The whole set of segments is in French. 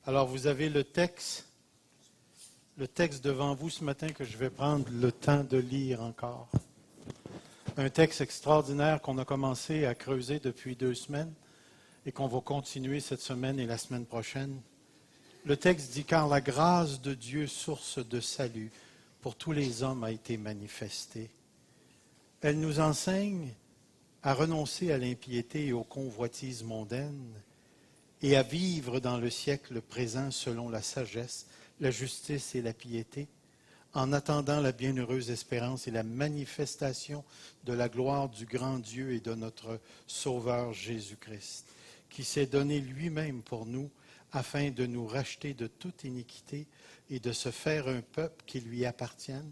Alors, vous avez le texte devant vous ce matin que je vais prendre le temps de lire encore. Un texte extraordinaire qu'on a commencé à creuser depuis 2 semaines et qu'on va continuer cette semaine et la semaine prochaine. Le texte dit « Car la grâce de Dieu, source de salut, pour tous les hommes a été manifestée. Elle nous enseigne à renoncer à l'impiété et aux convoitises mondaines et à vivre dans le siècle présent selon la sagesse, la justice et la piété, en attendant la bienheureuse espérance et la manifestation de la gloire du grand Dieu et de notre Sauveur Jésus-Christ, qui s'est donné lui-même pour nous afin de nous racheter de toute iniquité et de se faire un peuple qui lui appartienne,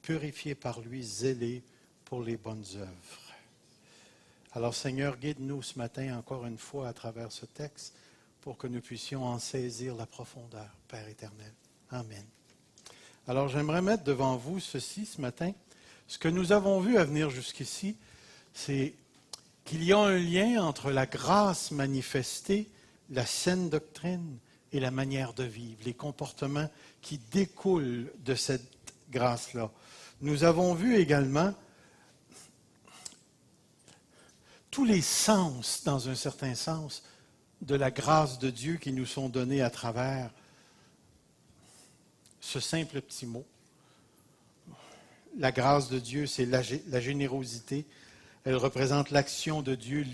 purifié par lui, zélé pour les bonnes œuvres. » Alors Seigneur, guide-nous ce matin encore une fois à travers ce texte pour que nous puissions en saisir la profondeur, Père éternel. Amen. Alors j'aimerais mettre devant vous ceci ce matin. Ce que nous avons vu à venir jusqu'ici, c'est qu'il y a un lien entre la grâce manifestée, la saine doctrine et la manière de vivre, les comportements qui découlent de cette grâce-là. Nous avons vu également tous les sens, dans un certain sens, de la grâce de Dieu qui nous sont donnés à travers ce simple petit mot. La grâce de Dieu, c'est la générosité. Elle représente l'action de Dieu,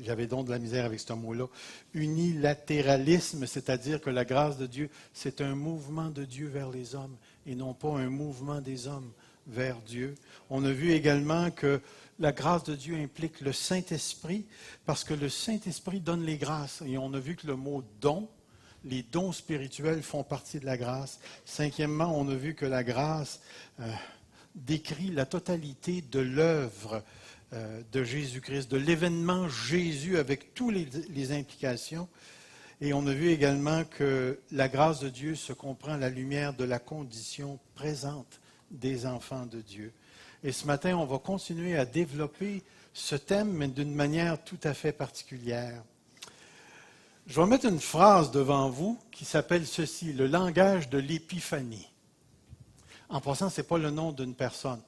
j'avais donc de la misère avec ce mot-là, unilatéralisme, c'est-à-dire que la grâce de Dieu, c'est un mouvement de Dieu vers les hommes et non pas un mouvement des hommes vers Dieu. On a vu également que la grâce de Dieu implique le Saint-Esprit parce que le Saint-Esprit donne les grâces. Et on a vu que le mot « don », les dons spirituels font partie de la grâce. 5e, on a vu que la grâce décrit la totalité de l'œuvre de Jésus-Christ, de l'événement Jésus avec toutes les implications. Et on a vu également que la grâce de Dieu se comprend à la lumière de la condition présente des enfants de Dieu. Et ce matin, on va continuer à développer ce thème, mais d'une manière tout à fait particulière. Je vais mettre une phrase devant vous qui s'appelle ceci, le langage de l'épiphanie. En passant, ce n'est pas le nom d'une personne.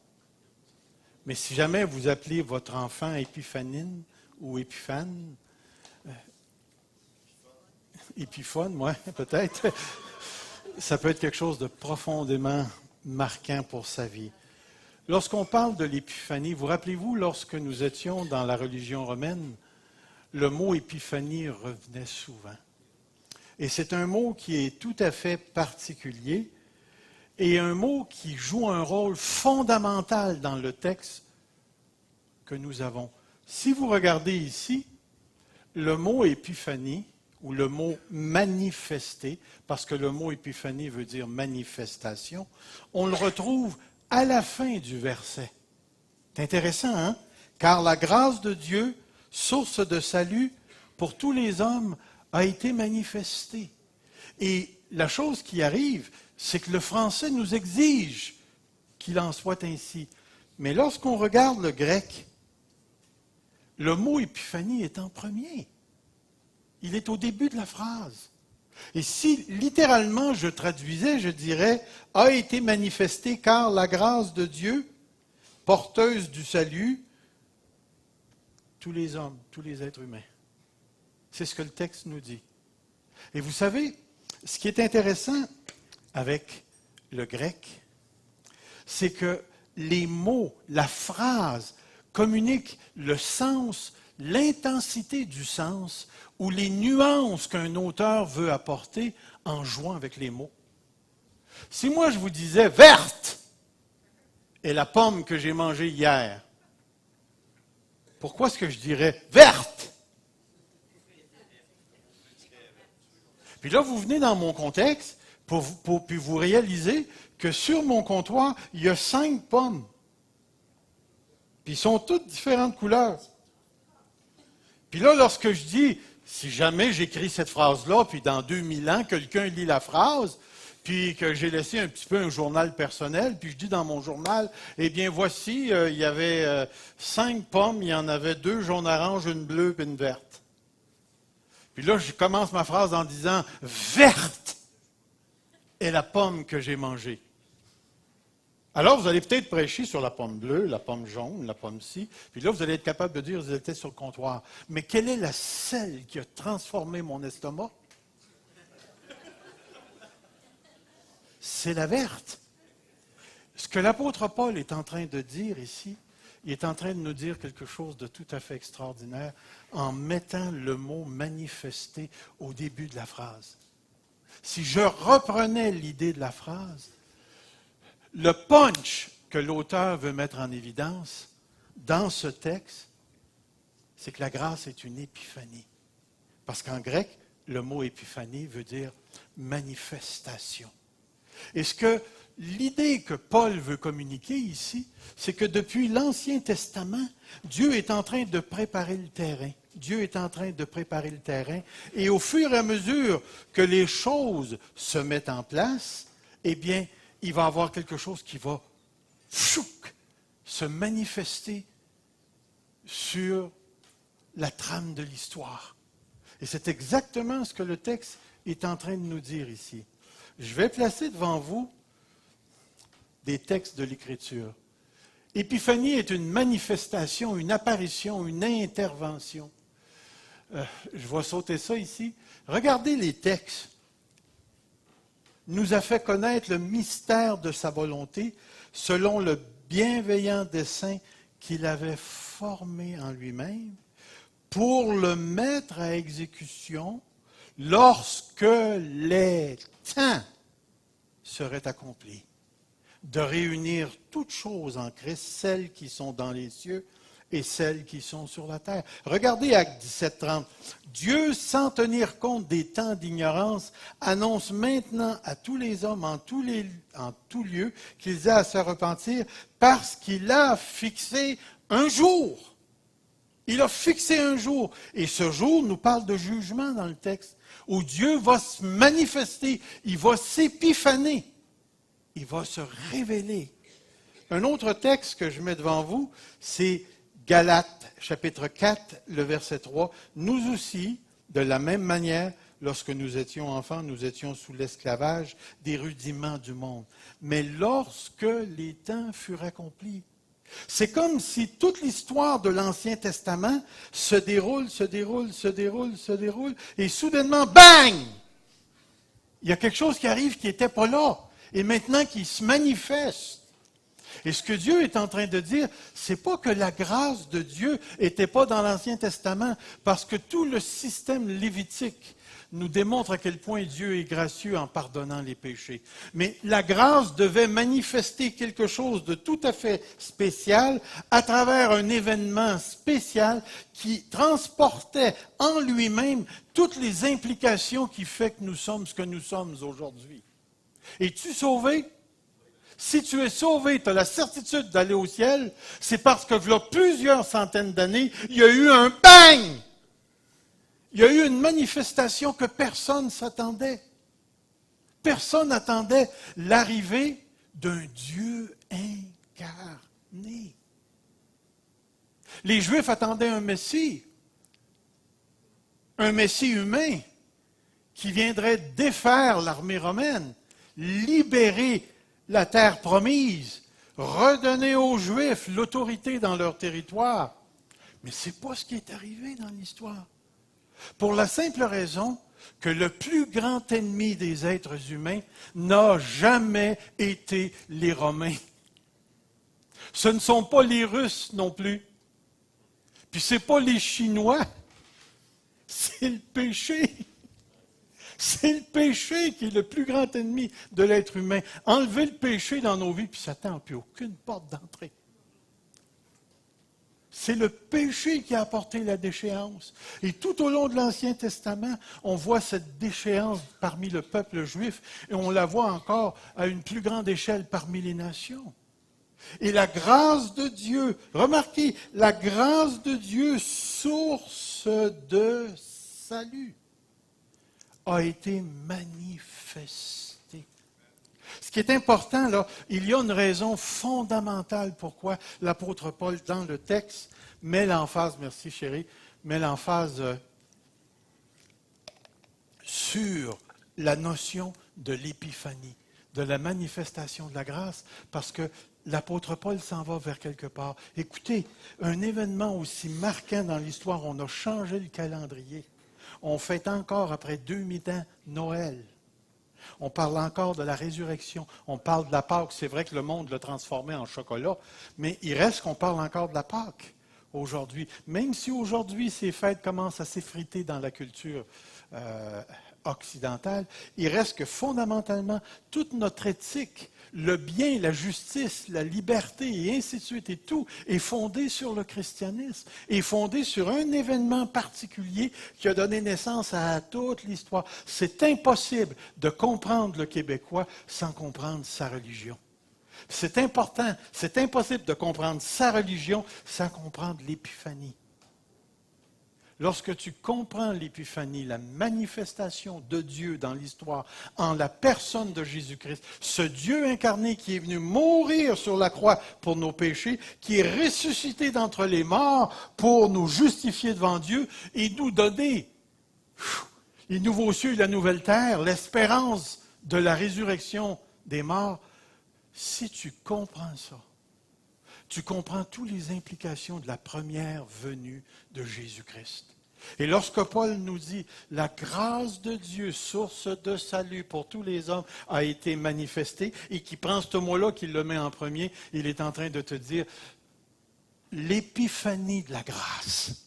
Mais si jamais vous appelez votre enfant Épiphanine ou Épiphane, Épiphone, oui, peut-être, ça peut être quelque chose de profondément marquant pour sa vie. Lorsqu'on parle de l'épiphanie, vous rappelez-vous, lorsque nous étions dans la religion romaine, le mot épiphanie revenait souvent. Et c'est un mot qui est tout à fait particulier et un mot qui joue un rôle fondamental dans le texte que nous avons. Si vous regardez ici, le mot épiphanie ou le mot manifester, parce que le mot épiphanie veut dire manifestation, on le retrouve à la fin du verset. C'est intéressant, hein? Car la grâce de Dieu, source de salut pour tous les hommes, a été manifestée. Et la chose qui arrive, c'est que le français nous exige qu'il en soit ainsi. Mais lorsqu'on regarde le grec, le mot épiphanie est en premier. Il est au début de la phrase. Et si littéralement je traduisais, je dirais « a été manifesté car la grâce de Dieu, porteuse du salut, tous les hommes, tous les êtres humains. » C'est ce que le texte nous dit. Et vous savez, ce qui est intéressant avec le grec, c'est que les mots, la phrase communiquent le sens, l'intensité du sens ou les nuances qu'un auteur veut apporter en jouant avec les mots. Si moi je vous disais « verte » est la pomme que j'ai mangée hier, pourquoi est-ce que je dirais « verte » ? Puis là, vous venez dans mon contexte, puis vous réalisez que sur mon comptoir, il y a 5 pommes. Puis ils sont toutes différentes couleurs. Puis là, lorsque je dis, si jamais j'écris cette phrase-là, puis dans 2000 ans, quelqu'un lit la phrase, puis que j'ai laissé un petit peu un journal personnel, puis je dis dans mon journal, eh bien voici, il y avait 5 pommes, il y en avait 2 jaunes orange, une bleue, puis une verte. Puis là, je commence ma phrase en disant « Verte est la pomme que j'ai mangée. » Alors, vous allez peut-être prêcher sur la pomme bleue, la pomme jaune, la pomme ci. Puis là, vous allez être capable de dire « Vous étiez sur le comptoir. » Mais quelle est la sel qui a transformé mon estomac? C'est la verte. Ce que l'apôtre Paul est en train de dire ici, il est en train de nous dire quelque chose de tout à fait extraordinaire en mettant le mot manifester au début de la phrase. Si je reprenais l'idée de la phrase, le punch que l'auteur veut mettre en évidence dans ce texte, c'est que la grâce est une épiphanie. Parce qu'en grec, le mot épiphanie veut dire manifestation. Et l'idée que Paul veut communiquer ici, c'est que depuis l'Ancien Testament, Dieu est en train de préparer le terrain. Dieu est en train de préparer le terrain. Et au fur et à mesure que les choses se mettent en place, eh bien, il va y avoir quelque chose qui va se manifester sur la trame de l'histoire. Et c'est exactement ce que le texte est en train de nous dire ici. Je vais placer devant vous des textes de l'Écriture. Épiphanie est une manifestation, une apparition, une intervention. Je vais sauter ça ici. Regardez les textes. Nous a fait connaître le mystère de sa volonté selon le bienveillant dessein qu'il avait formé en lui-même pour le mettre à exécution lorsque les temps seraient accomplis, de réunir toutes choses en Christ, celles qui sont dans les cieux et celles qui sont sur la terre. Regardez Actes 17:30. Dieu, sans tenir compte des temps d'ignorance, annonce maintenant à tous les hommes en tout lieu qu'ils aient à se repentir parce qu'il a fixé un jour. Il a fixé un jour. Et ce jour nous parle de jugement dans le texte, où Dieu va se manifester, il va s'épiphaner, il va se révéler. Un autre texte que je mets devant vous, c'est Galates, chapitre 4, le verset 3. Nous aussi, de la même manière, lorsque nous étions enfants, nous étions sous l'esclavage des rudiments du monde. Mais lorsque les temps furent accomplis, c'est comme si toute l'histoire de l'Ancien Testament se déroule, et soudainement, bang! Il y a quelque chose qui arrive qui n'était pas là, et maintenant qui se manifeste. Et ce que Dieu est en train de dire, c'est pas que la grâce de Dieu n'était pas dans l'Ancien Testament, parce que tout le système lévitique nous démontre à quel point Dieu est gracieux en pardonnant les péchés. Mais la grâce devait manifester quelque chose de tout à fait spécial à travers un événement spécial qui transportait en lui-même toutes les implications qui font que nous sommes ce que nous sommes aujourd'hui. Es-tu sauvé? Si tu es sauvé, tu as la certitude d'aller au ciel, c'est parce que, voilà plusieurs centaines d'années, il y a eu un bang! Il y a eu une manifestation que personne ne s'attendait. Personne n'attendait l'arrivée d'un Dieu incarné. Les Juifs attendaient un Messie humain qui viendrait défaire l'armée romaine, libérer la terre promise, redonner aux Juifs l'autorité dans leur territoire. Mais ce n'est pas ce qui est arrivé dans l'histoire. Pour la simple raison que le plus grand ennemi des êtres humains n'a jamais été les Romains. Ce ne sont pas les Russes non plus. Puis ce n'est pas les Chinois. C'est le péché. C'est le péché qui est le plus grand ennemi de l'être humain. Enlever le péché dans nos vies, puis Satan n'a plus aucune porte d'entrée. C'est le péché qui a apporté la déchéance. Et tout au long de l'Ancien Testament, on voit cette déchéance parmi le peuple juif et on la voit encore à une plus grande échelle parmi les nations. Et la grâce de Dieu, remarquez, la grâce de Dieu, source de salut, a été manifestée. Ce qui est important, là, il y a une raison fondamentale pourquoi l'apôtre Paul, dans le texte, met l'emphase, merci chérie, met l'emphase sur la notion de l'épiphanie, de la manifestation de la grâce, parce que l'apôtre Paul s'en va vers quelque part. Écoutez, un événement aussi marquant dans l'histoire, on a changé le calendrier. On fête encore, après 2000 ans, Noël. On parle encore de la résurrection. On parle de la Pâque. C'est vrai que le monde l'a transformé en chocolat, mais il reste qu'on parle encore de la Pâque aujourd'hui. Même si aujourd'hui, ces fêtes commencent à s'effriter dans la culture occidentale, il reste que fondamentalement, toute notre éthique, le bien, la justice, la liberté, et ainsi de suite, et tout, est fondé sur le christianisme, est fondé sur un événement particulier qui a donné naissance à toute l'histoire. C'est impossible de comprendre le Québécois sans comprendre sa religion. C'est important, c'est impossible de comprendre sa religion sans comprendre l'Épiphanie. Lorsque tu comprends l'Épiphanie, la manifestation de Dieu dans l'histoire, en la personne de Jésus-Christ, ce Dieu incarné qui est venu mourir sur la croix pour nos péchés, qui est ressuscité d'entre les morts pour nous justifier devant Dieu et nous donner les nouveaux cieux et la nouvelle terre, l'espérance de la résurrection des morts, si tu comprends ça, tu comprends toutes les implications de la première venue de Jésus-Christ. Et lorsque Paul nous dit « La grâce de Dieu, source de salut pour tous les hommes, a été manifestée » et qu'il prend ce mot-là, qu'il le met en premier, il est en train de te dire l'épiphanie de la grâce,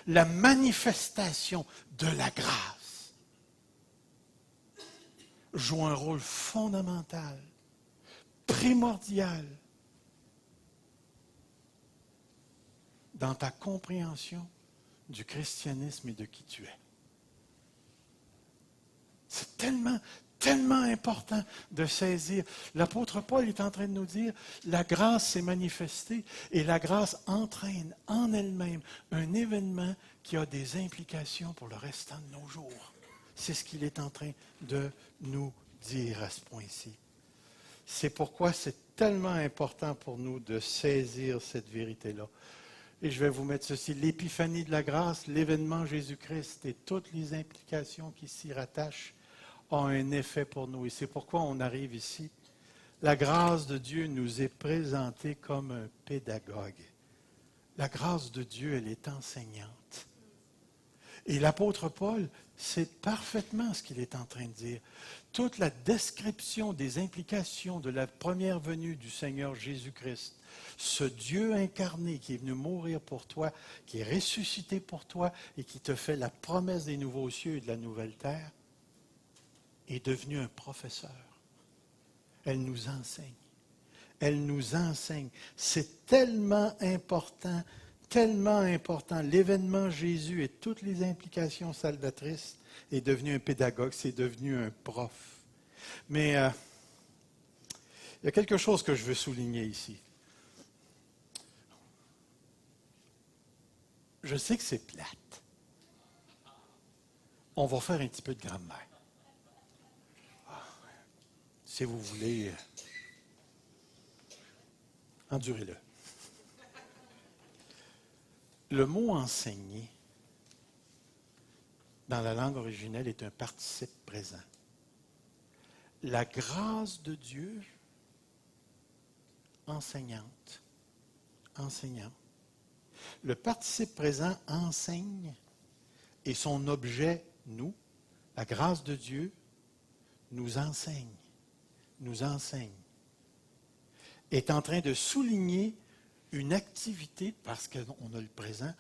la manifestation de la grâce joue un rôle fondamental, primordial dans ta compréhension du christianisme et de qui tu es. C'est tellement, tellement important de saisir. L'apôtre Paul est en train de nous dire, la grâce s'est manifestée et la grâce entraîne en elle-même un événement qui a des implications pour le restant de nos jours. C'est ce qu'il est en train de nous dire à ce point-ci. C'est pourquoi c'est tellement important pour nous de saisir cette vérité-là. Et je vais vous mettre ceci, l'épiphanie de la grâce, l'événement Jésus-Christ et toutes les implications qui s'y rattachent ont un effet pour nous. Et c'est pourquoi on arrive ici. La grâce de Dieu nous est présentée comme un pédagogue. La grâce de Dieu, elle est enseignante. Et l'apôtre Paul sait parfaitement ce qu'il est en train de dire. Toute la description des implications de la première venue du Seigneur Jésus-Christ, ce Dieu incarné qui est venu mourir pour toi, qui est ressuscité pour toi et qui te fait la promesse des nouveaux cieux et de la nouvelle terre, est devenu un professeur. Elle nous enseigne. Elle nous enseigne. C'est tellement important, tellement important. L'événement Jésus et toutes les implications salvatrices est devenu un pédagogue, c'est devenu un prof. Mais il y a quelque chose que je veux souligner ici. Je sais que c'est plate. On va faire un petit peu de grammaire. Si vous voulez, endurez-le. Le mot enseigner, dans la langue originelle, est un participe présent. La grâce de Dieu, enseignante, enseignant. Le participe présent enseigne et son objet, nous, la grâce de Dieu, nous enseigne, est en train de souligner une activité, parce qu'on a le présent,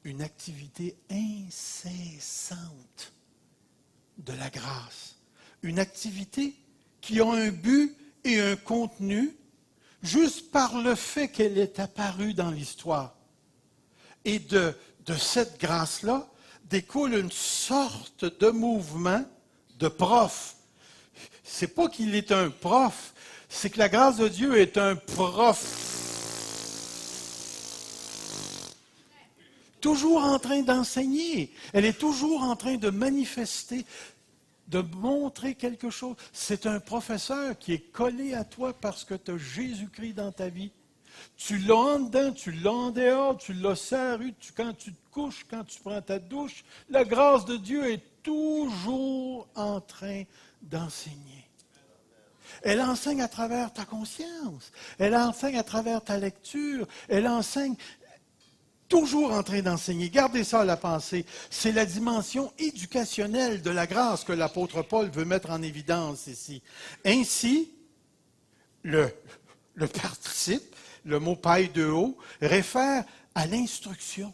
une activité incessante de la grâce. Une activité qui a un but et un contenu juste par le fait qu'elle est apparue dans l'histoire. Et de cette grâce-là découle une sorte de mouvement de prof. C'est pas qu'il est un prof, c'est que la grâce de Dieu est un prof. Toujours en train d'enseigner. Elle est toujours en train de manifester, de montrer quelque chose. C'est un professeur qui est collé à toi parce que tu as Jésus-Christ dans ta vie. Tu l'as en dedans, tu l'as en dehors, tu l'as sur la rue, quand tu te couches, quand tu prends ta douche. La grâce de Dieu est toujours en train d'enseigner. Elle enseigne à travers ta conscience. Elle enseigne à travers ta lecture. Elle enseigne toujours en train d'enseigner. Gardez ça à la pensée. C'est la dimension éducationnelle de la grâce que l'apôtre Paul veut mettre en évidence ici. Ainsi, le participe, le mot paideo, réfère à l'instruction.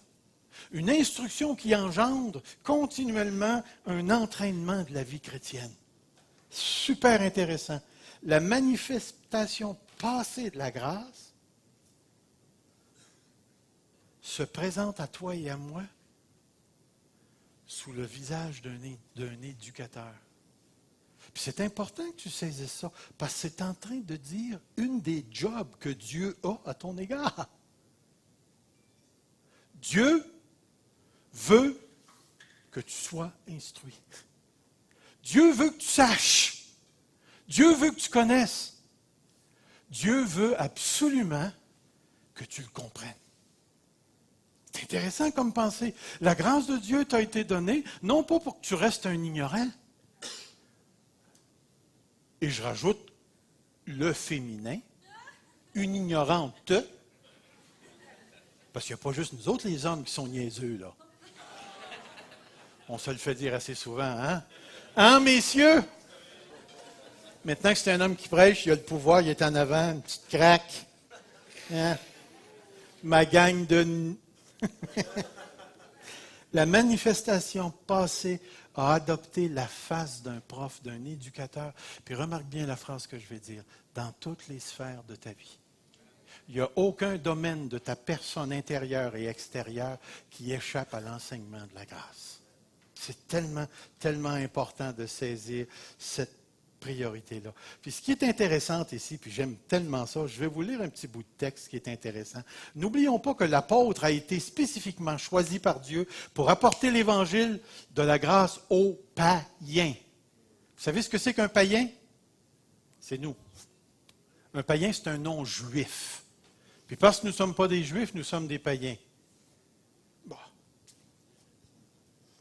Une instruction qui engendre continuellement un entraînement de la vie chrétienne. Super intéressant. La manifestation passée de la grâce se présente à toi et à moi sous le visage d'un éducateur. Puis c'est important que tu saisisses ça, parce que c'est en train de dire une des jobs que Dieu a à ton égard. Dieu veut que tu sois instruit. Dieu veut que tu saches. Dieu veut que tu connaisses. Dieu veut absolument que tu le comprennes. C'est intéressant comme pensée. La grâce de Dieu t'a été donnée, non pas pour que tu restes un ignorant. Et je rajoute le féminin, une ignorante, parce qu'il n'y a pas juste nous autres, les hommes, qui sont niaiseux, là. On se le fait dire assez souvent, hein? Hein, messieurs? Maintenant que c'est un homme qui prêche, il a le pouvoir, il est en avant, une petite craque. Hein? Ma gang de... La manifestation passée a adopté la face d'un prof, d'un éducateur. Puis remarque bien la phrase que je vais dire. Dans toutes les sphères de ta vie. Il n'y a aucun domaine de ta personne intérieure et extérieure qui échappe à l'enseignement de la grâce. C'est tellement, tellement important de saisir cette priorité-là. Puis ce qui est intéressant ici, puis j'aime tellement ça, je vais vous lire un petit bout de texte qui est intéressant. N'oublions pas que l'apôtre a été spécifiquement choisi par Dieu pour apporter l'évangile de la grâce aux païens. Vous savez ce que c'est qu'un païen? C'est nous. Un païen, c'est un nom juif. Puis parce que nous ne sommes pas des juifs, nous sommes des païens. Bon.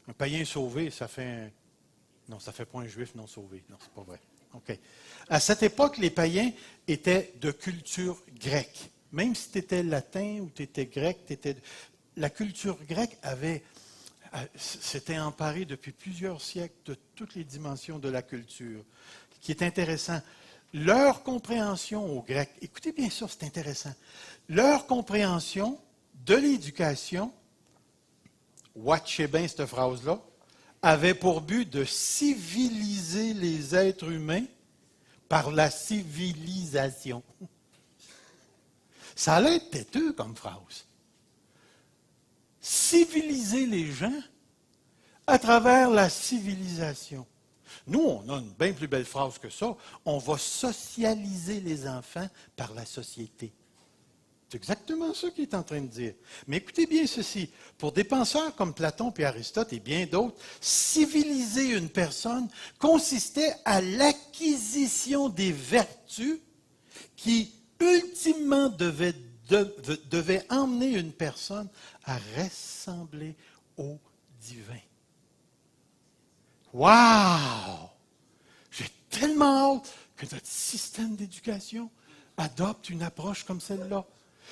Un païen sauvé, ça fait non, ça ne fait pas un juif non sauvé. Non, c'est pas vrai. OK. À cette époque, les païens étaient de culture grecque. Même si tu étais latin ou tu étais grec, la culture grecque s'était emparée depuis plusieurs siècles de toutes les dimensions de la culture. Ce qui est intéressant, leur compréhension aux Grecs, écoutez bien ça, c'est intéressant, leur compréhension de l'éducation, watchez bien cette phrase-là, avait pour but de civiliser les êtres humains par la civilisation. Ça allait être têteux comme phrase. Civiliser les gens à travers la civilisation. Nous, on a une bien plus belle phrase que ça. On va socialiser les enfants par la société. C'est exactement ça qu'il est en train de dire. Mais écoutez bien ceci. Pour des penseurs comme Platon et Aristote et bien d'autres, civiliser une personne consistait à l'acquisition des vertus qui, ultimement, devaient emmener une personne à ressembler au divin. Wow! J'ai tellement hâte que notre système d'éducation adopte une approche comme celle-là.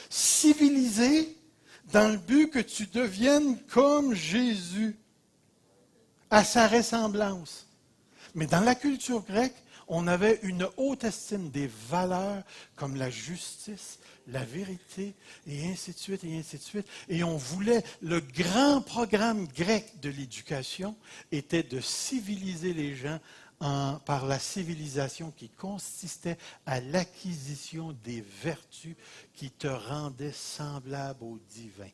Civiliser dans le but que tu deviennes comme Jésus, à sa ressemblance. Mais dans la culture grecque, on avait une haute estime des valeurs comme la justice, la vérité, et ainsi de suite, et ainsi de suite. Et on voulait, le grand programme grec de l'éducation était de civiliser les gens par la civilisation qui consistait à l'acquisition des vertus qui te rendaient semblable au divin.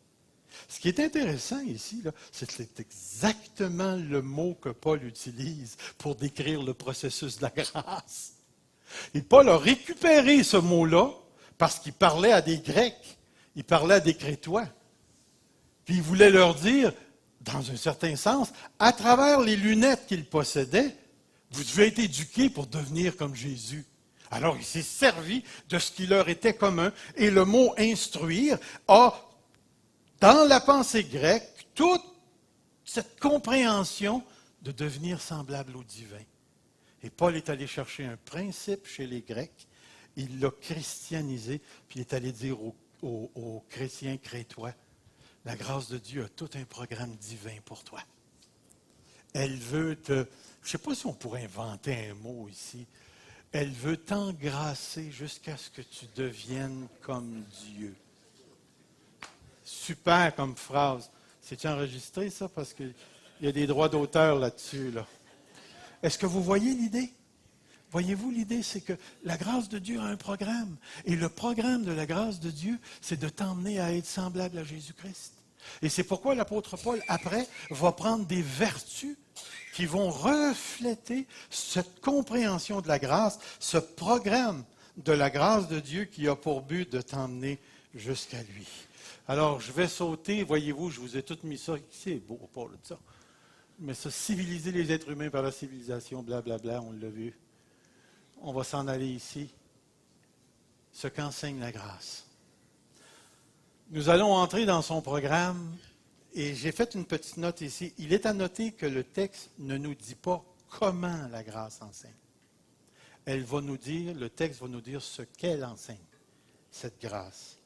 Ce qui est intéressant ici, c'est que c'est exactement le mot que Paul utilise pour décrire le processus de la grâce. Et Paul a récupéré ce mot-là parce qu'il parlait à des Grecs, il parlait à des Crétois. Puis il voulait leur dire, dans un certain sens, à travers les lunettes qu'il possédait, vous devez être éduqués pour devenir comme Jésus. Alors, il s'est servi de ce qui leur était commun. Et le mot « instruire » a, dans la pensée grecque, toute cette compréhension de devenir semblable au divin. Et Paul est allé chercher un principe chez les Grecs, il l'a christianisé, puis il est allé dire aux chrétiens crétois, la grâce de Dieu a tout un programme divin pour toi. Elle veut te... Je ne sais pas si on pourrait inventer un mot ici. Elle veut t'engrasser jusqu'à ce que tu deviennes comme Dieu. Super comme phrase. C'est-tu enregistré, ça? Parce qu'il y a des droits d'auteur là-dessus, là. Est-ce que vous voyez l'idée? Voyez-vous, l'idée, c'est que la grâce de Dieu a un programme. Et le programme de la grâce de Dieu, c'est de t'emmener à être semblable à Jésus-Christ. Et c'est pourquoi l'apôtre Paul, après, va prendre des vertus qui vont refléter cette compréhension de la grâce, ce programme de la grâce de Dieu qui a pour but de t'emmener jusqu'à lui. Alors, je vais sauter, voyez-vous, je vous ai tout mis ça, c'est beau, Paul, ça. Mais ça, civiliser les êtres humains par la civilisation, blablabla, on l'a vu. On va s'en aller ici. Ce qu'enseigne la grâce. Nous allons entrer dans son programme et j'ai fait une petite note ici. Il est à noter que le texte ne nous dit pas comment la grâce enseigne. Le texte va nous dire ce qu'elle enseigne, cette grâce.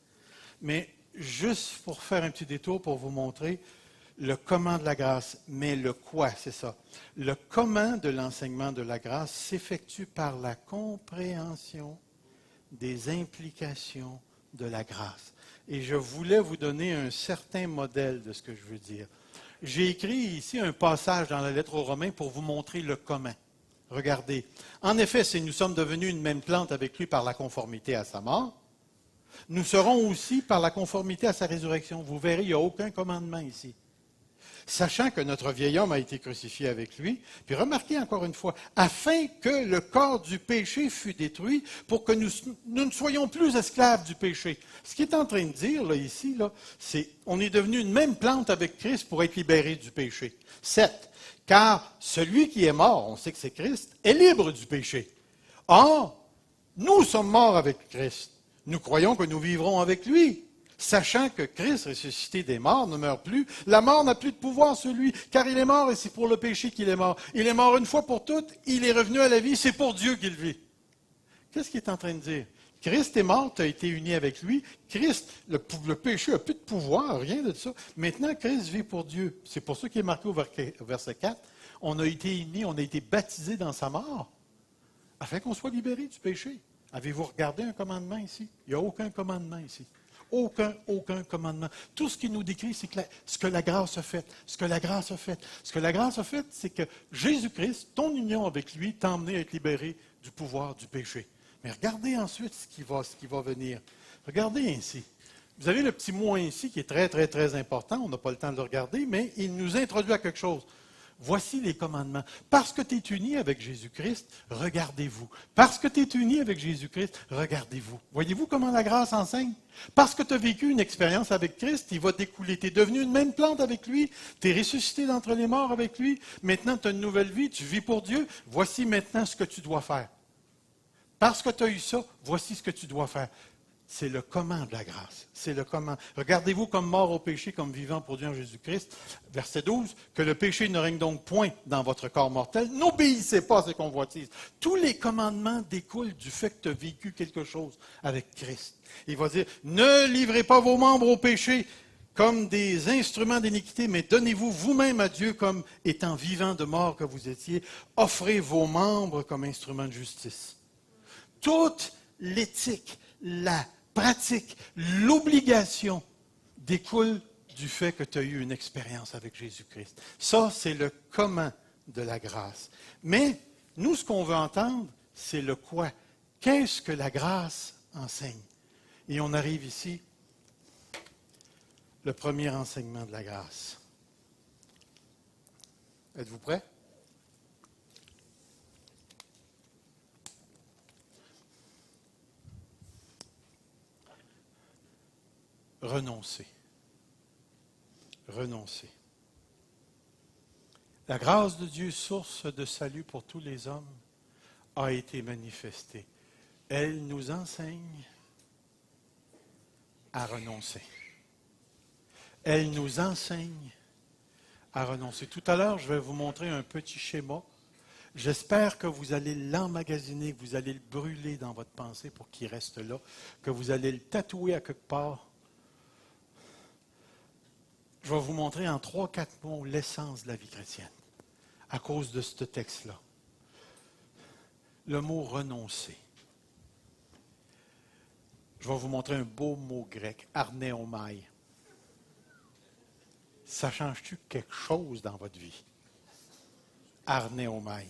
Mais juste pour faire un petit détour pour vous montrer le comment de la grâce, mais le quoi, c'est ça. Le comment de l'enseignement de la grâce s'effectue par la compréhension des implications de la grâce. Et je voulais vous donner un certain modèle de ce que je veux dire. J'ai écrit ici un passage dans la lettre aux Romains pour vous montrer le comment. Regardez. En effet, si nous sommes devenus une même plante avec lui par la conformité à sa mort, nous serons aussi par la conformité à sa résurrection. Vous verrez, il n'y a aucun commandement ici. Sachant que notre vieil homme a été crucifié avec lui, puis remarquez encore une fois, afin que le corps du péché fût détruit, pour que nous ne soyons plus esclaves du péché. Ce qu'il est en train de dire là, ici, là, c'est on est devenu une même plante avec Christ pour être libéré du péché. 7. Car celui qui est mort, on sait que c'est Christ, est libre du péché. Or, nous sommes morts avec Christ. Nous croyons que nous vivrons avec lui. Sachant que Christ, ressuscité des morts, ne meurt plus, la mort n'a plus de pouvoir sur lui, car il est mort et c'est pour le péché qu'il est mort. Il est mort une fois pour toutes, il est revenu à la vie, c'est pour Dieu qu'il vit. Qu'est-ce qu'il est en train de dire? Christ est mort, tu as été uni avec lui. Christ, le péché n'a plus de pouvoir, rien de ça. Maintenant, Christ vit pour Dieu. C'est pour ça qu'il est marqué au verset 4. On a été unis, on a été baptisés dans sa mort, afin qu'on soit libérés du péché. Avez-vous regardé un commandement ici? Il n'y a aucun commandement ici. Aucun commandement. Tout ce qui nous décrit, c'est que ce que la grâce a fait. Ce que la grâce a fait. Ce que la grâce a fait, c'est que Jésus-Christ, ton union avec lui, t'a emmené à être libéré du pouvoir du péché. Mais regardez ensuite ce qui va venir. Regardez ainsi. Vous avez le petit mot ainsi qui est très, très, très important. On n'a pas le temps de le regarder, mais il nous introduit à quelque chose. Voici les commandements. Parce que tu es uni avec Jésus-Christ, regardez-vous. Parce que tu es uni avec Jésus-Christ, regardez-vous. Voyez-vous comment la grâce enseigne? Parce que tu as vécu une expérience avec Christ, il va découler. Tu es devenu une même plante avec lui, tu es ressuscité d'entre les morts avec lui. Maintenant, tu as une nouvelle vie, tu vis pour Dieu. Voici maintenant ce que tu dois faire. Parce que tu as eu ça, voici ce que tu dois faire. C'est le comment de la grâce. C'est le comment. Regardez-vous comme mort au péché, comme vivant pour Dieu en Jésus-Christ. Verset 12, que le péché ne règne donc point dans votre corps mortel. N'obéissez pas à ces convoitises. Tous les commandements découlent du fait que tu as vécu quelque chose avec Christ. Il va dire, ne livrez pas vos membres au péché comme des instruments d'iniquité, mais donnez-vous vous-même à Dieu comme étant vivant de mort que vous étiez. Offrez vos membres comme instruments de justice. Toute l'éthique, la pratique, l'obligation découle du fait que tu as eu une expérience avec Jésus-Christ. Ça, c'est le comment de la grâce. Mais nous, ce qu'on veut entendre, c'est le quoi. Qu'est-ce que la grâce enseigne? Et on arrive ici, le premier enseignement de la grâce. Êtes-vous prêts? Renoncer. Renoncer. La grâce de Dieu, source de salut pour tous les hommes, a été manifestée. Elle nous enseigne à renoncer. Elle nous enseigne à renoncer. Tout à l'heure, je vais vous montrer un petit schéma. J'espère que vous allez l'emmagasiner, que vous allez le brûler dans votre pensée pour qu'il reste là, que vous allez le tatouer à quelque part. Je vais vous montrer en 3-4 mots l'essence de la vie chrétienne, à cause de ce texte-là. Le mot renoncer. Je vais vous montrer un beau mot grec, arnéomai. Ça change-tu quelque chose dans votre vie? Arnéomai.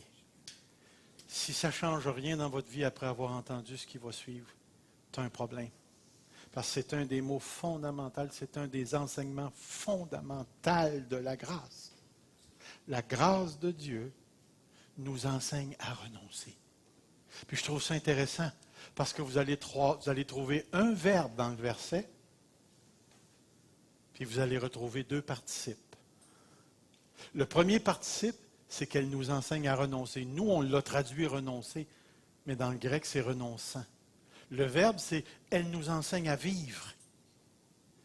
Si ça ne change rien dans votre vie après avoir entendu ce qui va suivre, tu as un problème. Parce que c'est un des mots fondamentaux, c'est un des enseignements fondamentaux de la grâce. La grâce de Dieu nous enseigne à renoncer. Puis je trouve ça intéressant, parce que vous allez trouver un verbe dans le verset, puis vous allez retrouver 2 participes. Le premier participe, c'est qu'elle nous enseigne à renoncer. Nous, on l'a traduit renoncer, mais dans le grec, c'est renonçant. Le verbe, c'est elle nous enseigne à vivre.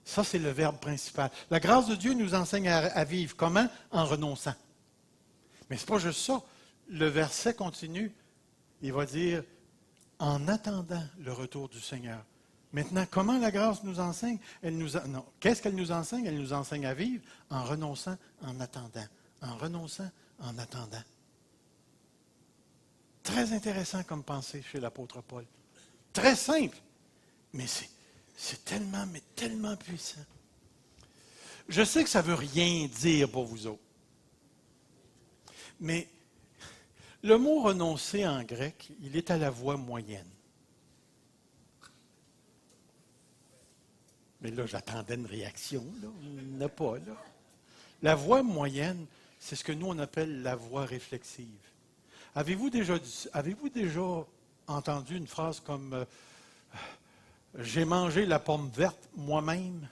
Ça, c'est le verbe principal. La grâce de Dieu nous enseigne à vivre. Comment? En renonçant. Mais ce n'est pas juste ça. Le verset continue. Il va dire en attendant le retour du Seigneur. Maintenant, comment la grâce nous enseigne? Qu'est-ce qu'elle nous enseigne? Elle nous enseigne à vivre en renonçant, en attendant. En renonçant, en attendant. Très intéressant comme pensée chez l'apôtre Paul. Très simple, mais c'est tellement puissant. Je sais que ça ne veut rien dire pour vous autres. Mais le mot renoncer en grec, il est à la voix moyenne. Mais là, j'attendais une réaction, là. Il n'y en a pas, là. La voix moyenne, c'est ce que nous, on appelle la voix réflexive. Avez-vous déjà entendu une phrase comme « J'ai mangé la pomme verte moi-même » ?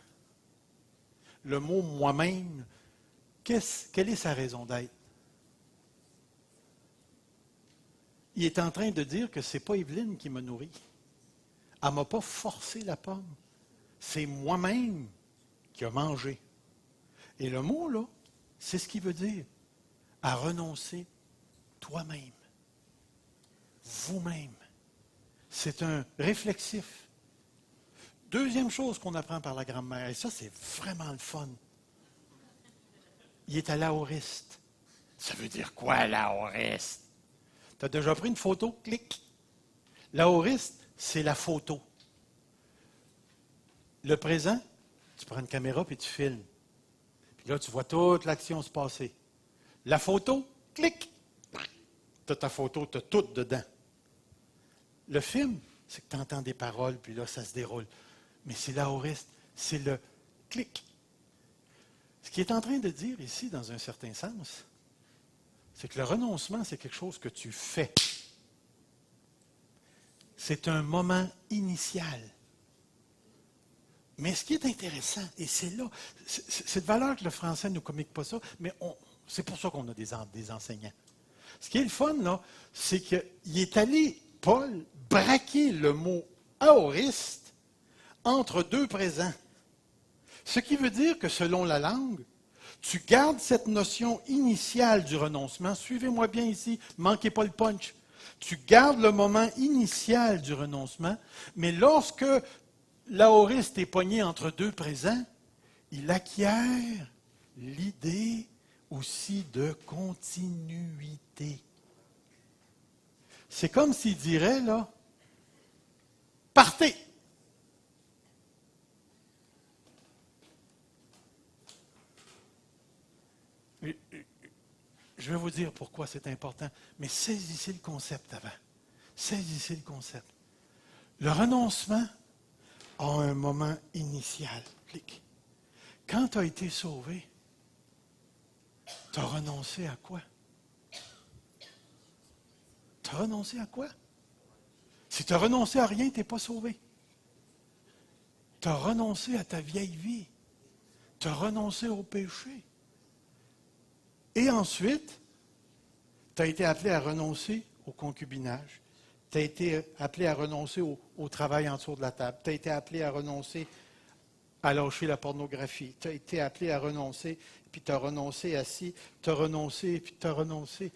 Le mot « moi-même », quelle est sa raison d'être? Il est en train de dire que ce n'est pas Evelyne qui m'a nourri. Elle ne m'a pas forcé la pomme. C'est moi-même qui a mangé. Et le mot, là, c'est ce qu'il veut dire. À renoncer toi-même. Vous-même. C'est un réflexif. Deuxième chose qu'on apprend par la grand-mère, et ça, c'est vraiment le fun. Il est à l'aoriste. Ça veut dire quoi, l'aoriste? Tu as déjà pris une photo? Clic. L'aoriste, c'est la photo. Le présent, tu prends une caméra puis tu filmes. Puis là, tu vois toute l'action se passer. La photo, clic. Tu as ta photo, tu as tout dedans. Le film, c'est que tu entends des paroles, puis là, ça se déroule. Mais c'est l'aoriste, c'est le clic. Ce qu'il est en train de dire ici, dans un certain sens, c'est que le renoncement, c'est quelque chose que tu fais. C'est un moment initial. Mais ce qui est intéressant, et c'est là, c'est de valeur que le français ne nous communique pas ça, mais c'est pour ça qu'on a des enseignants. Ce qui est le fun, là, c'est qu'il est allé, Paul, braquer le mot aoriste entre 2 présents. Ce qui veut dire que selon la langue, tu gardes cette notion initiale du renoncement. Suivez-moi bien ici, manquez pas le punch. Tu gardes le moment initial du renoncement, mais lorsque l'aoriste est pogné entre 2 présents, il acquiert l'idée aussi de continuité. C'est comme s'il dirait, là, partez! Je vais vous dire pourquoi c'est important, mais saisissez le concept avant. Saisissez le concept. Le renoncement a un moment initial. Clic. Quand tu as été sauvé, tu as renoncé à quoi? Tu as renoncé à quoi? Si tu as renoncé à rien, tu n'es pas sauvé. Tu as renoncé à ta vieille vie. Tu as renoncé au péché. Et ensuite, tu as été appelé à renoncer au concubinage. Tu as été appelé à renoncer au travail en dessous de la table. Tu as été appelé à renoncer à lâcher la pornographie. Tu as été appelé à renoncer, puis tu as renoncé à ci, tu as renoncé, puis tu as renoncé.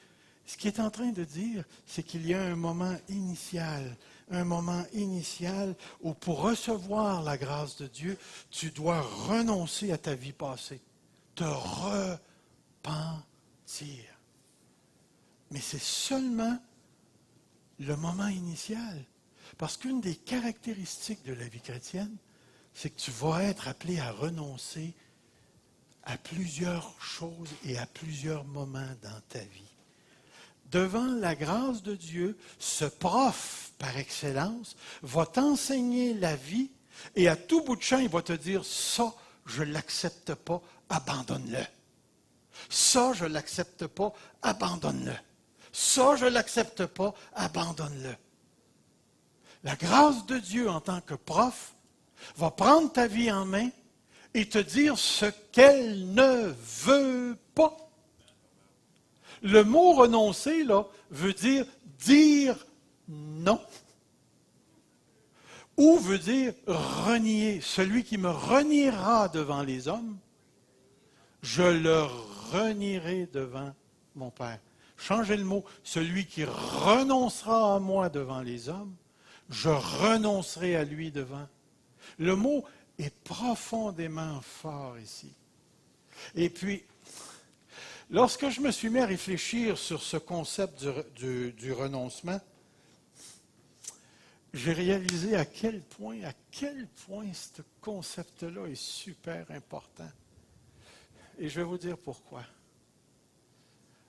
Ce qu'il est en train de dire, c'est qu'il y a un moment initial où pour recevoir la grâce de Dieu, tu dois renoncer à ta vie passée, te repentir. Mais c'est seulement le moment initial. Parce qu'une des caractéristiques de la vie chrétienne, c'est que tu vas être appelé à renoncer à plusieurs choses et à plusieurs moments dans ta vie. Devant la grâce de Dieu, ce prof par excellence va t'enseigner la vie et à tout bout de champ, il va te dire, ça, je ne l'accepte pas, abandonne-le. Ça, je ne l'accepte pas, abandonne-le. Ça, je ne l'accepte pas, abandonne-le. La grâce de Dieu en tant que prof va prendre ta vie en main et te dire ce qu'elle ne veut pas. Le mot renoncer, là, veut dire non. Ou veut dire renier. Celui qui me reniera devant les hommes, je le renierai devant mon Père. Changez le mot. Celui qui renoncera à moi devant les hommes, je renoncerai à lui devant. Le mot est profondément fort ici. Et puis, lorsque je me suis mis à réfléchir sur ce concept du renoncement, j'ai réalisé à quel point ce concept-là est super important. Et je vais vous dire pourquoi.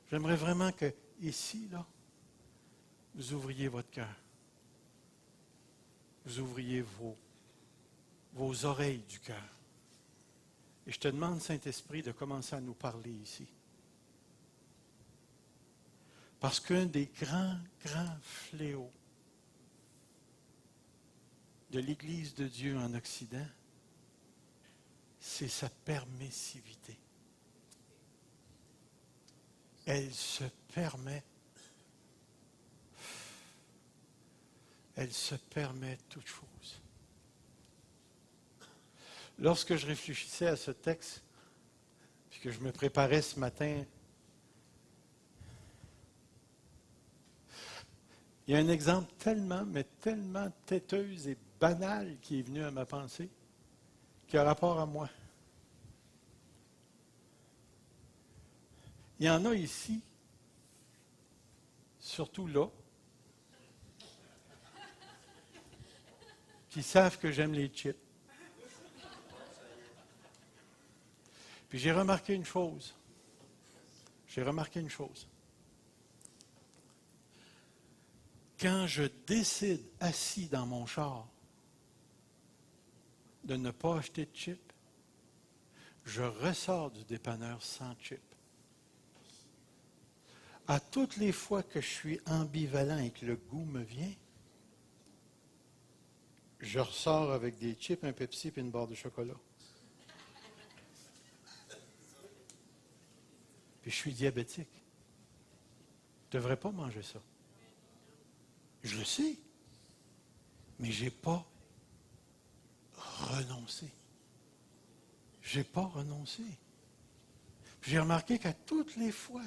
J'aimerais vraiment que, ici, là, vous ouvriez votre cœur. Vous ouvriez vos oreilles du cœur. Et je te demande, Saint-Esprit, de commencer à nous parler ici. Parce qu'un des grands fléaux de l'Église de Dieu en Occident, c'est sa permissivité. Elle se permet toute chose. Lorsque je réfléchissais à ce texte, puis que je me préparais ce matin, il y a un exemple tellement têteux et banal qui est venu à ma pensée, qui a rapport à moi. Il y en a ici, surtout là, qui savent que j'aime les chips. Puis j'ai remarqué une chose. Quand je décide, assis dans mon char, de ne pas acheter de chips, je ressors du dépanneur sans chips. À toutes les fois que je suis ambivalent et que le goût me vient, je ressors avec des chips, un Pepsi et une barre de chocolat. Puis je suis diabétique. Je ne devrais pas manger ça. Je le sais. Mais je n'ai pas renoncé. Je n'ai pas renoncé. Puis j'ai remarqué qu'à toutes les fois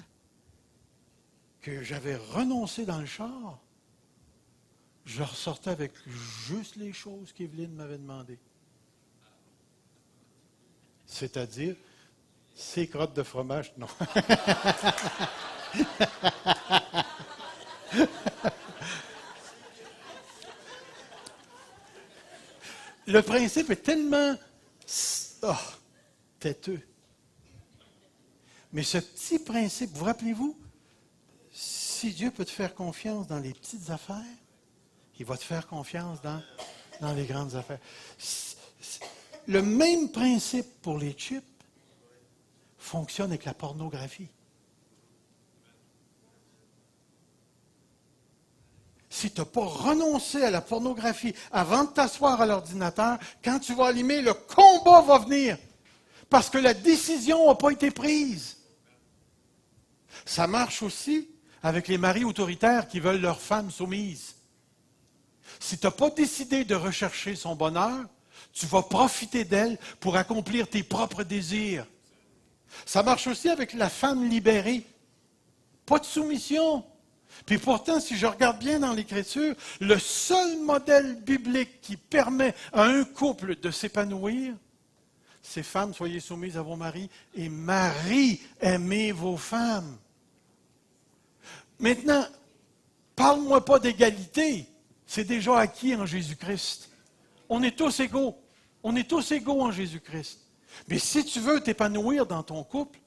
que j'avais renoncé dans le char, je ressortais avec juste les choses qu'Evelyne m'avait demandées. C'est-à-dire, ces crottes de fromage, non. Le principe est tellement têteux. Mais ce petit principe, vous rappelez-vous, si Dieu peut te faire confiance dans les petites affaires, il va te faire confiance dans les grandes affaires. Le même principe pour les chips fonctionne avec la pornographie. Si tu n'as pas renoncé à la pornographie avant de t'asseoir à l'ordinateur, quand tu vas allumer, le combat va venir. Parce que la décision n'a pas été prise. Ça marche aussi avec les maris autoritaires qui veulent leurs femmes soumises. Si tu n'as pas décidé de rechercher son bonheur, Tu vas profiter d'elle pour accomplir tes propres désirs. Ça marche aussi avec la femme libérée. Pas de soumission. Puis pourtant, si je regarde bien dans l'Écriture, le seul modèle biblique qui permet à un couple de s'épanouir, c'est femmes, soyez soumises à vos maris, et maris, aimez vos femmes. Maintenant, parle-moi pas d'égalité. C'est déjà acquis en Jésus-Christ. On est tous égaux. On est tous égaux en Jésus-Christ. Mais si tu veux t'épanouir dans ton couple,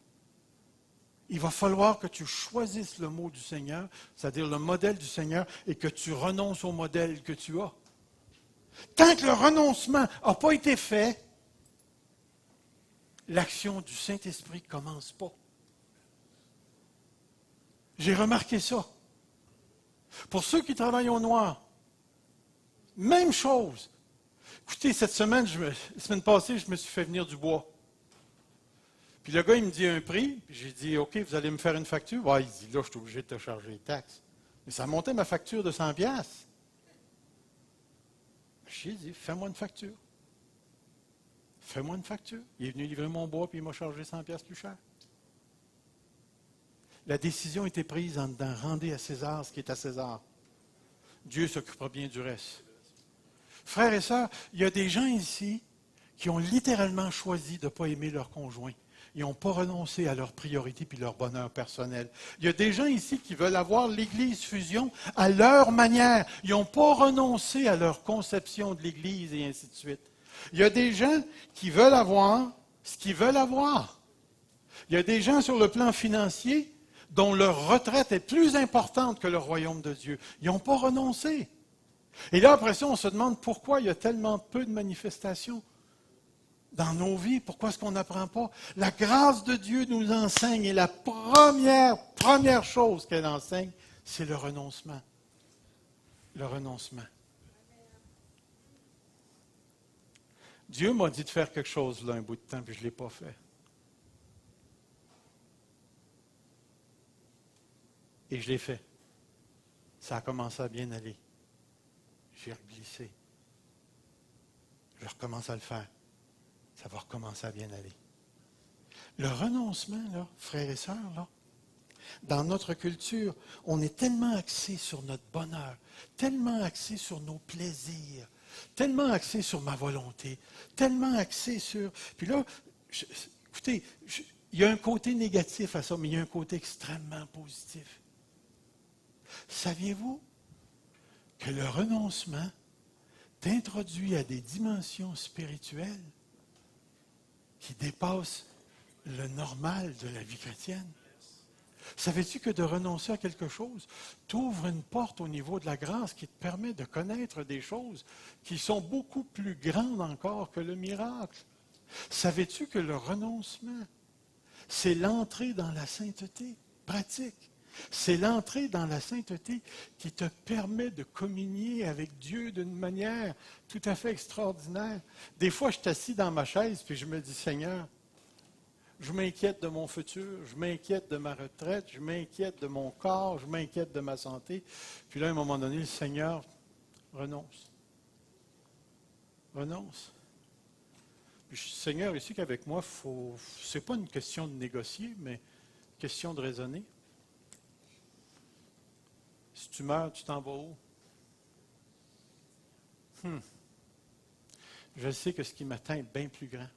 il va falloir que tu choisisses le mot du Seigneur, c'est-à-dire le modèle du Seigneur, et que tu renonces au modèle que tu as. Tant que le renoncement n'a pas été fait, l'action du Saint-Esprit ne commence pas. J'ai remarqué ça. Pour ceux qui travaillent au noir, même chose. Écoutez, cette semaine, la semaine passée, je me suis fait venir du bois. Puis le gars, il me dit un prix, puis j'ai dit, OK, vous allez me faire une facture? Ouais, il dit, là, je suis obligé de te charger les taxes. Mais ça montait ma facture de 100 piastres. J'ai dit, fais-moi une facture. Fais-moi une facture. Il est venu livrer mon bois, puis il m'a chargé 100 piastres plus cher. La décision a été prise en dedans, rendez à César ce qui est à César. Dieu s'occupera bien du reste. Frères et sœurs, il y a des gens ici qui ont littéralement choisi de ne pas aimer leur conjoint. Ils n'ont pas renoncé à leurs priorités puis leur bonheur personnel. Il y a des gens ici qui veulent avoir l'Église fusion à leur manière. Ils n'ont pas renoncé à leur conception de l'Église et ainsi de suite. Il y a des gens qui veulent avoir ce qu'ils veulent avoir. Il y a des gens sur le plan financier dont leur retraite est plus importante que le royaume de Dieu. Ils n'ont pas renoncé. Et là, après ça, on se demande pourquoi il y a tellement peu de manifestations dans nos vies. Pourquoi est-ce qu'on n'apprend pas? La grâce de Dieu nous enseigne et la première chose qu'elle enseigne, c'est le renoncement. Le renoncement. Dieu m'a dit de faire quelque chose là un bout de temps, puis je ne l'ai pas fait. Et je l'ai fait. Ça a commencé à bien aller. J'ai reglissé. Je recommence à le faire. Ça va recommencer à bien aller. Le renoncement, là, frères et sœurs, là, dans notre culture, on est tellement axé sur notre bonheur, tellement axé sur nos plaisirs, tellement axé sur ma volonté, tellement axé sur... Puis là, écoutez, il y a un côté négatif à ça, mais il y a un côté extrêmement positif. Saviez-vous que le renoncement t'introduit à des dimensions spirituelles qui dépassent le normal de la vie chrétienne? Savais-tu que de renoncer à quelque chose t'ouvre une porte au niveau de la grâce qui te permet de connaître des choses qui sont beaucoup plus grandes encore que le miracle? Savais-tu que le renoncement, c'est l'entrée dans la sainteté pratique? C'est l'entrée dans la sainteté qui te permet de communier avec Dieu d'une manière tout à fait extraordinaire. Des fois, je suis assis dans ma chaise puis je me dis, Seigneur, je m'inquiète de mon futur, je m'inquiète de ma retraite, je m'inquiète de mon corps, je m'inquiète de ma santé. Puis là, à un moment donné, le Seigneur renonce. Renonce. Puis, Seigneur, ici qu'avec moi, ce n'est pas une question de négocier, mais une question de raisonner. Si tu meurs, tu t'en vas où? Je sais que ce qui m'atteint est bien plus grand.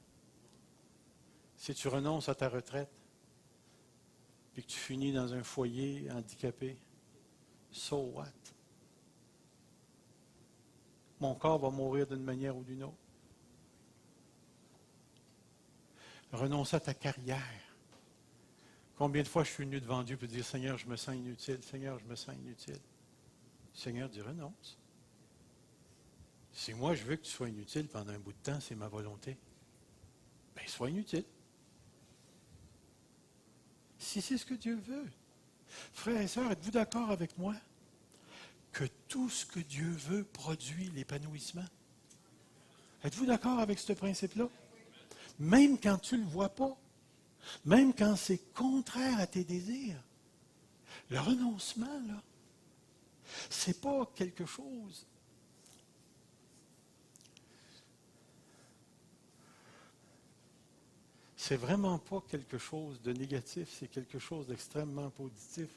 Si tu renonces à ta retraite, puis que tu finis dans un foyer handicapé, so what? Mon corps va mourir d'une manière ou d'une autre. Renoncer à ta carrière. Combien de fois je suis venu devant Dieu pour dire, Seigneur, je me sens inutile, Seigneur, je me sens inutile. Le Seigneur dit, renonce. Si moi je veux que tu sois inutile pendant un bout de temps, c'est ma volonté. Bien, sois inutile. Si c'est ce que Dieu veut. Frères et sœurs, êtes-vous d'accord avec moi que tout ce que Dieu veut produit l'épanouissement? Êtes-vous d'accord avec ce principe-là? Même quand tu ne le vois pas, même quand c'est contraire à tes désirs, le renoncement, là, c'est pas quelque chose. c'est vraiment pas quelque chose de négatif, c'est quelque chose d'extrêmement positif.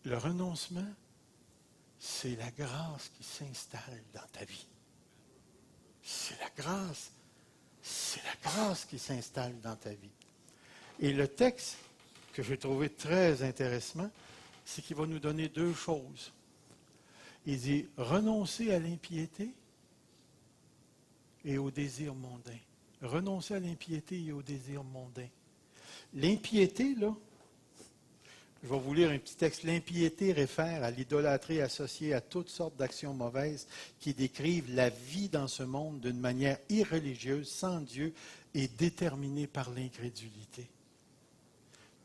Le renoncement, c'est la grâce qui s'installe dans ta vie. C'est la grâce qui s'installe dans ta vie. Et le texte que j'ai trouvé très intéressant, c'est qu'il va nous donner deux choses. Il dit renoncer à l'impiété et au désir mondain. Renoncer à l'impiété et au désir mondain. L'impiété, là, je vais vous lire un petit texte. L'impiété réfère à l'idolâtrie associée à toutes sortes d'actions mauvaises qui décrivent la vie dans ce monde d'une manière irreligieuse, sans Dieu et déterminée par l'incrédulité.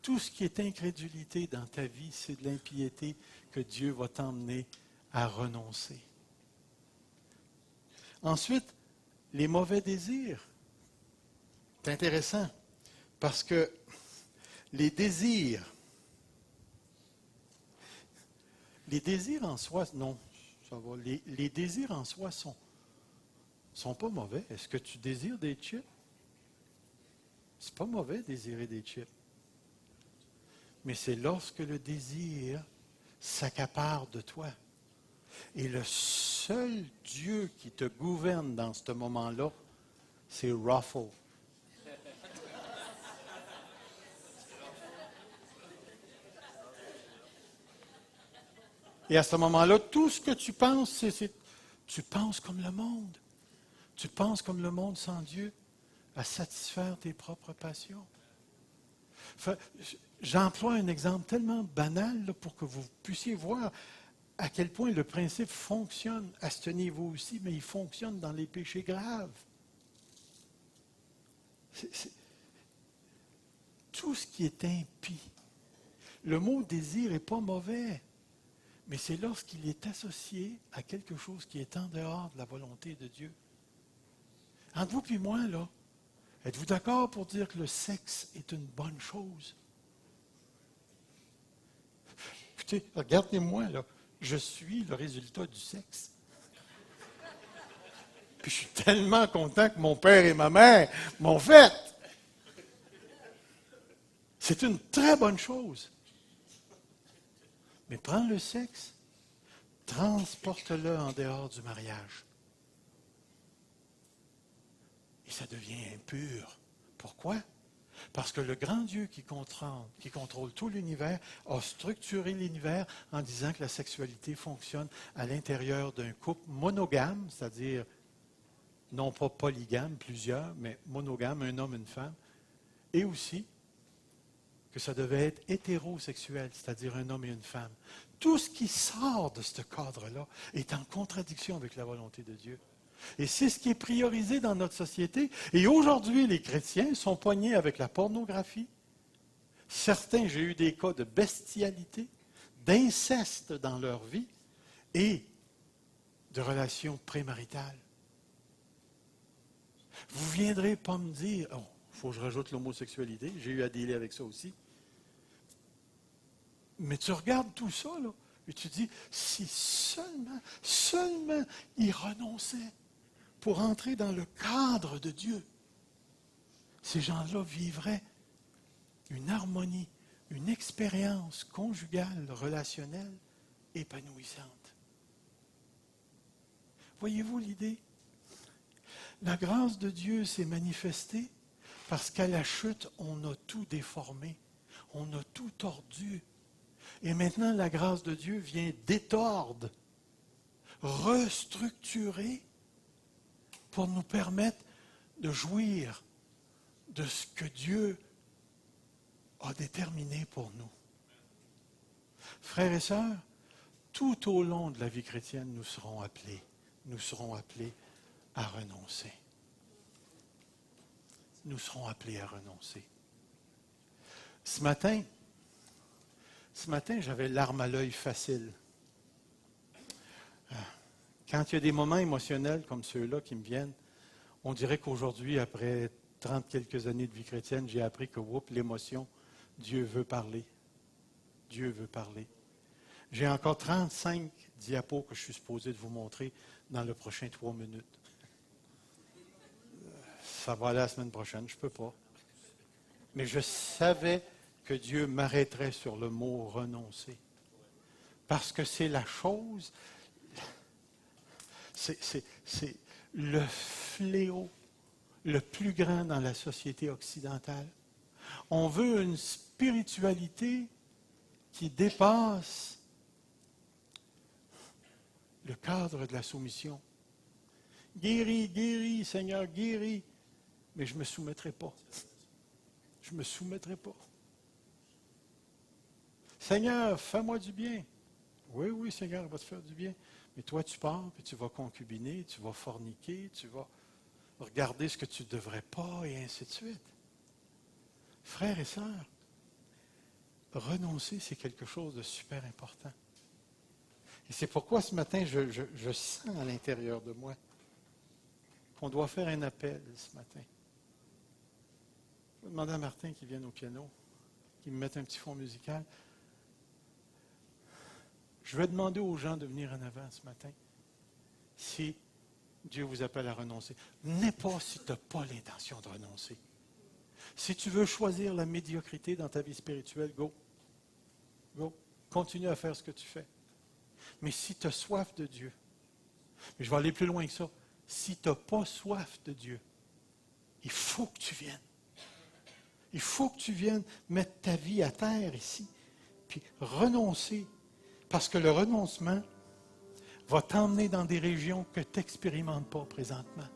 Tout ce qui est incrédulité dans ta vie, c'est de l'impiété que Dieu va t'emmener à renoncer. Ensuite, les mauvais désirs. C'est intéressant parce que les désirs en soi, non, ça va. Les désirs en soi sont pas mauvais. Est-ce que tu désires des chips? C'est pas mauvais désirer des chips. Mais c'est lorsque le désir s'accapare de toi. Et le seul Dieu qui te gouverne dans ce moment-là, c'est Ruffle. Et à ce moment-là, tout ce que tu penses, tu penses comme le monde. Tu penses comme le monde sans Dieu, à satisfaire tes propres passions. Enfin, j'emploie un exemple tellement banal là, pour que vous puissiez voir à quel point le principe fonctionne à ce niveau aussi, mais il fonctionne dans les péchés graves. Tout ce qui est impie. Le mot désir n'est pas mauvais, mais c'est lorsqu'il est associé à quelque chose qui est en dehors de la volonté de Dieu. Entre vous et moi, là, êtes-vous d'accord pour dire que le sexe est une bonne chose? Écoutez, regardez-moi, là. Je suis le résultat du sexe. Puis je suis tellement content que mon père et ma mère m'ont fait. C'est une très bonne chose. Mais prends le sexe, transporte-le en dehors du mariage. Et ça devient impur. Pourquoi? Parce que le grand Dieu qui contrôle tout l'univers a structuré l'univers en disant que la sexualité fonctionne à l'intérieur d'un couple monogame, c'est-à-dire non pas polygame, plusieurs, mais monogame, un homme, une femme, et aussi que ça devait être hétérosexuel, c'est-à-dire un homme et une femme. Tout ce qui sort de ce cadre-là est en contradiction avec la volonté de Dieu. Et c'est ce qui est priorisé dans notre société. Et aujourd'hui, les chrétiens sont poignés avec la pornographie. Certains, j'ai eu des cas de bestialité, d'inceste dans leur vie et de relations prémaritales. Vous ne viendrez pas me dire, oh, il faut que je rajoute l'homosexualité, j'ai eu à dealer avec ça aussi. Mais tu regardes tout ça, là, et tu dis, si seulement ils renonçaient pour entrer dans le cadre de Dieu, ces gens-là vivraient une harmonie, une expérience conjugale, relationnelle, épanouissante. Voyez-vous l'idée? La grâce de Dieu s'est manifestée parce qu'à la chute, on a tout déformé, on a tout tordu. Et maintenant, la grâce de Dieu vient détordre, restructurer pour nous permettre de jouir de ce que Dieu a déterminé pour nous. Frères et sœurs, tout au long de la vie chrétienne, nous serons appelés à renoncer. Nous serons appelés à renoncer. Ce matin, j'avais l'arme à l'œil facile. Quand il y a des moments émotionnels comme ceux-là qui me viennent, on dirait qu'aujourd'hui, après 30 quelques années de vie chrétienne, j'ai appris que, l'émotion, Dieu veut parler. Dieu veut parler. J'ai encore 35 diapos que je suis supposé de vous montrer dans le prochain 3 minutes. Ça va aller la semaine prochaine, je ne peux pas. Mais je savais que Dieu m'arrêterait sur le mot renoncer. Parce que c'est la chose, c'est le fléau le plus grand dans la société occidentale. On veut une spiritualité qui dépasse le cadre de la soumission. Guéris, guéris, Seigneur, guéris. Mais je ne me soumettrai pas. Je ne me soumettrai pas. Seigneur, fais-moi du bien. Oui, oui, Seigneur, il va te faire du bien. Mais toi, tu pars, puis tu vas concubiner, tu vas forniquer, tu vas regarder ce que tu ne devrais pas, et ainsi de suite. Frères et sœurs, renoncer, c'est quelque chose de super important. Et c'est pourquoi ce matin, je sens à l'intérieur de moi qu'on doit faire un appel ce matin. Je vais demander à Martin qu'il vienne au piano, qu'il me mette un petit fond musical. Je vais demander aux gens de venir en avant ce matin si Dieu vous appelle à renoncer. N'est pas si tu n'as pas l'intention de renoncer. Si tu veux choisir la médiocrité dans ta vie spirituelle, go. Go. Continue à faire ce que tu fais. Mais si tu as soif de Dieu, mais je vais aller plus loin que ça, si tu n'as pas soif de Dieu, il faut que tu viennes. Il faut que tu viennes mettre ta vie à terre ici, puis renoncer. Parce que le renoncement va t'emmener dans des régions que tu n'expérimentes pas présentement.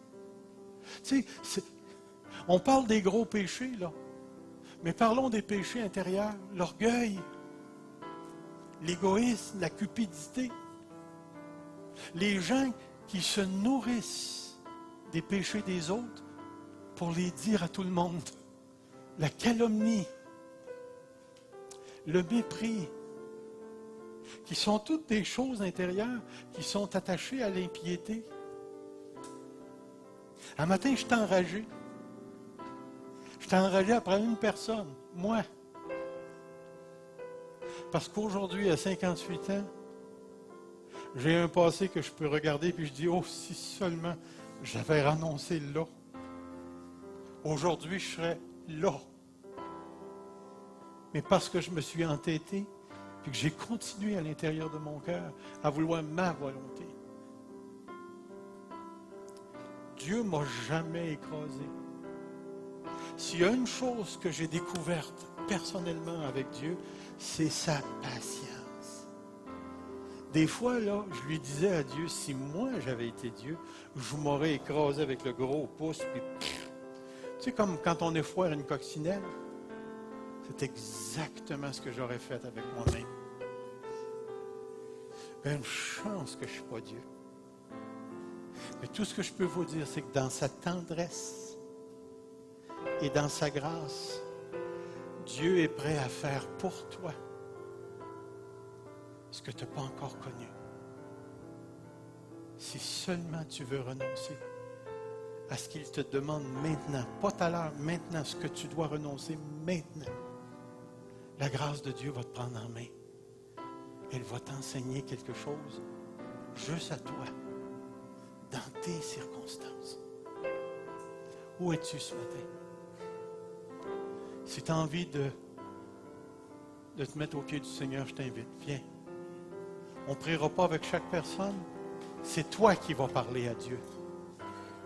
Tu sais, on parle des gros péchés, là. Mais parlons des péchés intérieurs, l'orgueil, l'égoïsme, la cupidité. Les gens qui se nourrissent des péchés des autres pour les dire à tout le monde. La calomnie, le mépris, qui sont toutes des choses intérieures qui sont attachées à l'impiété. Un matin, je t'ai enragé. Je t'ai enragé après une personne, moi. Parce qu'aujourd'hui, à 58 ans, j'ai un passé que je peux regarder et je dis, oh, si seulement j'avais renoncé là. Aujourd'hui, je serais là. Mais parce que je me suis entêté, puis que j'ai continué à l'intérieur de mon cœur à vouloir ma volonté. Dieu ne m'a jamais écrasé. S'il y a une chose que j'ai découverte personnellement avec Dieu, c'est sa patience. Des fois, là, je lui disais à Dieu, si moi j'avais été Dieu, je m'aurais écrasé avec le gros pouce, puis pff, tu sais, comme quand on effoire une coccinelle. C'est exactement ce que j'aurais fait avec moi-même. Une chance que je ne suis pas Dieu. Mais tout ce que je peux vous dire, c'est que dans sa tendresse et dans sa grâce, Dieu est prêt à faire pour toi ce que tu n'as pas encore connu. Si seulement tu veux renoncer à ce qu'il te demande maintenant, pas tout à l'heure, maintenant, ce que tu dois renoncer maintenant. La grâce de Dieu va te prendre en main. Elle va t'enseigner quelque chose juste à toi, dans tes circonstances. Où es-tu ce matin? Si tu as envie de te mettre au pied du Seigneur, je t'invite. Viens. On ne priera pas avec chaque personne. C'est toi qui vas parler à Dieu.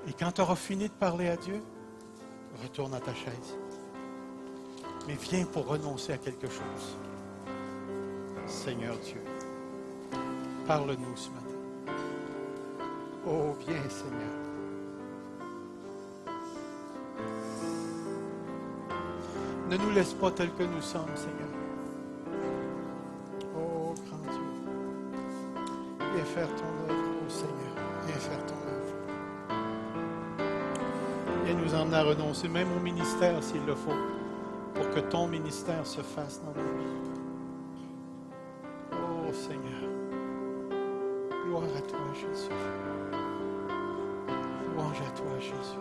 Et quand tu auras fini de parler à Dieu, retourne à ta chaise. Mais viens pour renoncer à quelque chose. Seigneur Dieu, parle-nous ce matin. Oh, viens, Seigneur. Ne nous laisse pas tels que nous sommes, Seigneur. Oh, grand Dieu. Viens faire ton œuvre, oh Seigneur. Viens faire ton œuvre. Viens nous emmener à renoncer, même au ministère s'il le faut, pour que ton ministère se fasse dans nos vies. Oh Seigneur, gloire à toi Jésus. Louange à toi Jésus.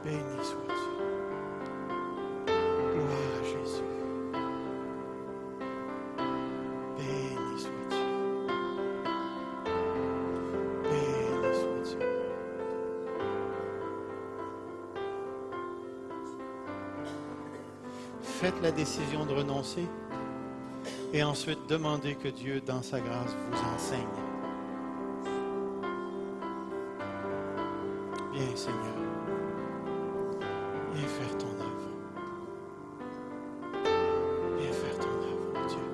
Béni sois-tu. Gloire à Jésus. Béni sois-tu. Béni sois-tu. faites la décision de renoncer et ensuite demandez que Dieu, dans sa grâce, vous enseigne. Viens, Seigneur. Viens faire ton œuvre. Viens faire ton œuvre, mon Dieu.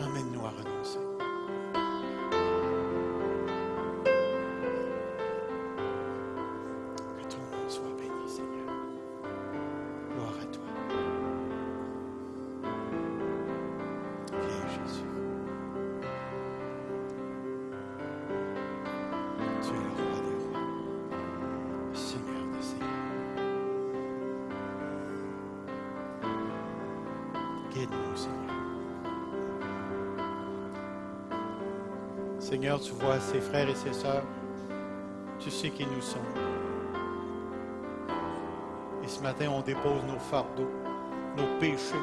Emmène-nous à renoncer. Que ton nom soit béni, Seigneur. Gloire à toi. Viens, Jésus. Tu es le roi des rois, le Seigneur des seigneurs. Guide-nous, Seigneur. Seigneur, tu vois ses frères et ses sœurs. Tu sais qui nous sommes. Et ce matin, on dépose nos fardeaux, nos péchés,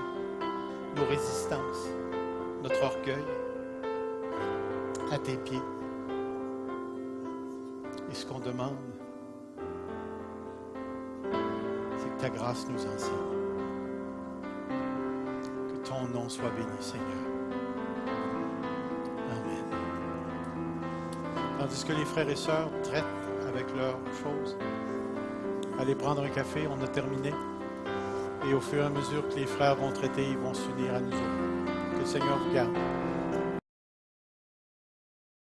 nos résistances, notre orgueil à tes pieds. Et ce qu'on demande, c'est que ta grâce nous enseigne. Que ton nom soit béni, Seigneur. Amen. Tandis que les frères et sœurs traitent avec leurs choses, allez prendre un café, on a terminé. Et au fur et à mesure que les frères vont traiter, ils vont s'unir à nous autres. Que le Seigneur vous garde.